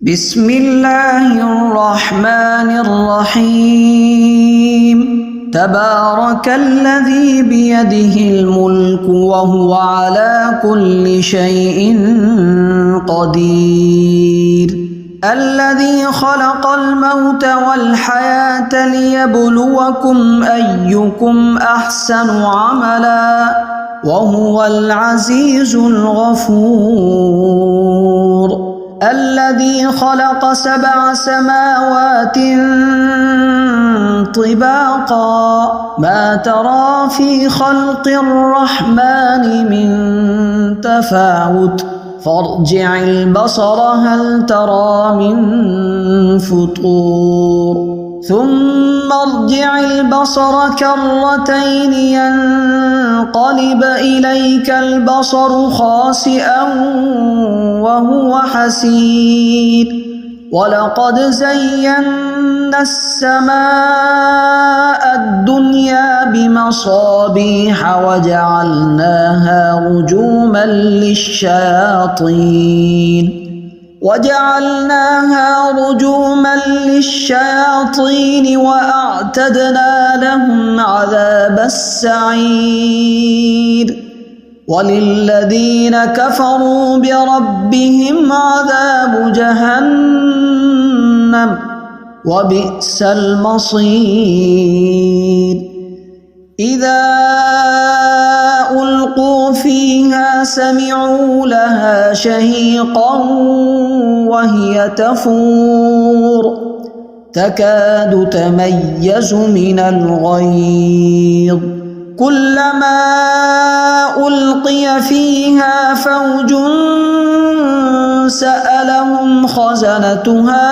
بسم الله الرحمن الرحيم تبارك الذي بيده الملك وهو على كل شيء قدير الذي خلق الموت والحياة ليبلوكم أيكم أحسن عملا وهو العزيز الغفور الذي خلق 7 سماوات طباقا ما ترى في خلق الرحمن من تفاوت فارجع البصر هل ترى من فطور ثم ارجع البصر كرتين ينقلب إليك البصر خاسئا وهو حسير ولقد زينا السماء الدنيا بمصابيح وجعلناها رجوما للشياطين وأعتدنا لهم عذاب السعير وللذين كفروا بربهم عذاب جهنم وبئس المصير إذا ألقوا فيها سمعوا لها شهيقا وهي تفور تكاد تميز من الغيظ كلما ألقي فيها فوج سألهم خزنتها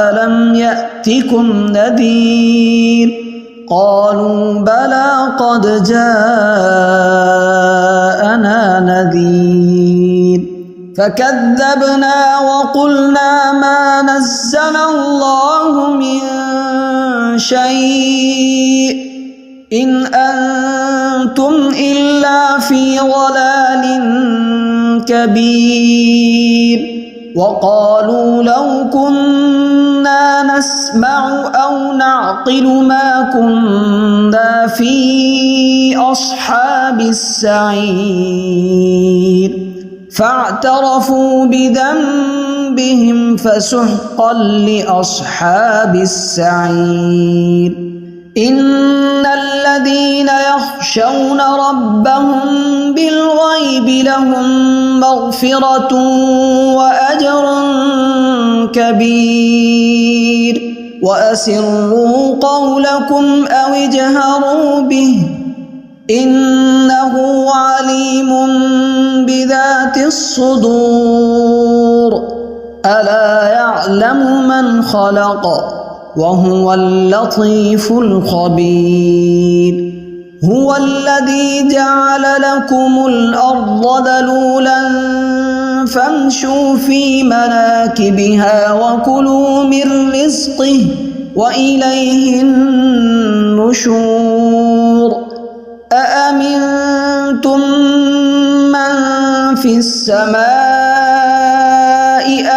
ألم يأتكم نذير قالوا بلى قد جاءنا نذير فكذبنا وقلنا ما نزل الله من شيء إن أنتم إلا في ضلال كبير وقالوا لو كنا نسمع أو نعقل ما كنا في أصحاب السعير فاعترفوا بذنبهم فسحقا لأصحاب السعير إن الذين يخشون ربهم بالغيب لهم مغفرة وأجر كبير وأسروا قولكم أو اجهروا به إنه عليم بذات الصدور ألا يعلم من خلق وهو اللطيف الخبير هو الذي جعل لكم الأرض ذلولا فامشوا في مناكبها وكلوا من رزقه وإليه النشور أأمنتم من في السماء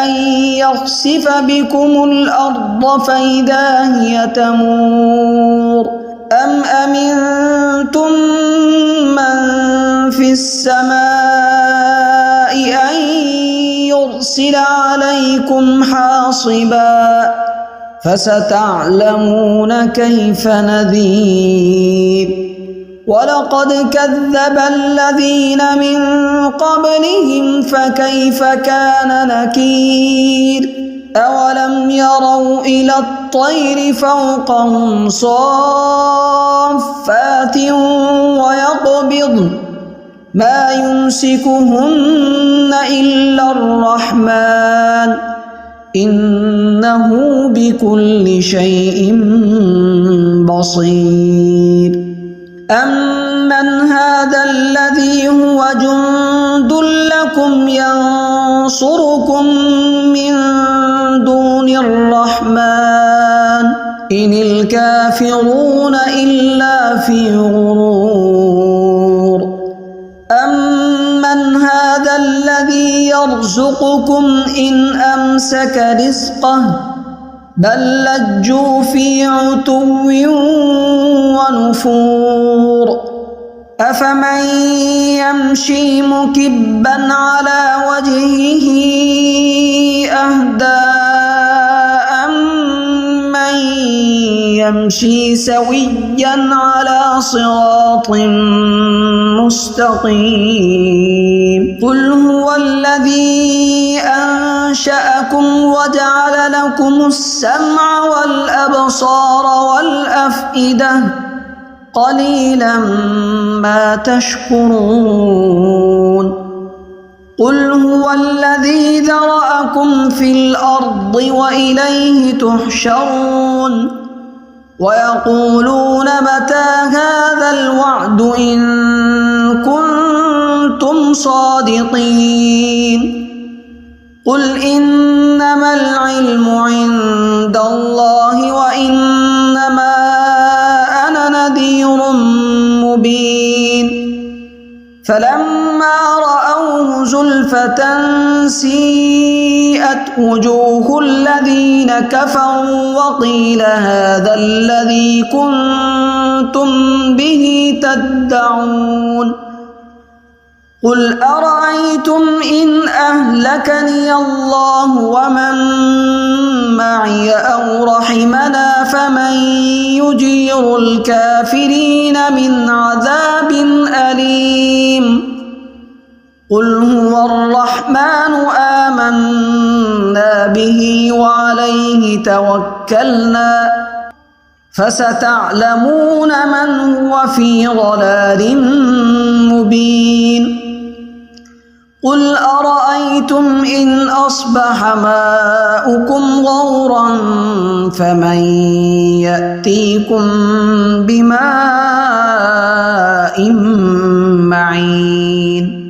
أن يخسف بكم الأرض فإذا هي تمور أم أمنتم من في السماء أن يرسل عليكم حاصبا فستعلمون كيف نذير ولقد كذب الذين من قبلهم فكيف كان نكير أولم يروا إلى الطير فوقهم صافات ويقبضن ما يمسكهن إلا الرحمن إنه بكل شيء بصير أمن هذا الذي هو جند لكم ينصركم من دون الرحمن إن الكافرون إلا في غرور أمن هذا الذي يرزقكم يرزقكم إن أمسك رزقه بل لجوا في عتو ونفور أفمن يمشي مكبا على وجهه أهدى أمن يمشي سويا على صراط مستقيم قل هو الذي أنشأكم وجعل لكم السمع والأبصار والأفئدة قليلا ما تشكرون قل هو الذي ذرأكم في الأرض وإليه تحشرون ويقولون متى هذا الوعد إن كنتم صادقين قل إنما العلم عند الله وإنما أنا نذير مبين فلما رأوه زلفة سيئت وجوه الذين كفروا وقيل هذا الذي كنتم به تدعون قل أرأيتم إن أهلكني الله ومن معي أو رحمنا فمن يجير الكافرين من عذاب أليم قل هو الرحمن آمنا به وعليه توكلنا فستعلمون من هو في ضلال مبين قل أرأيتم إن أصبح ماؤكم غورا فمن يأتيكم بماء معين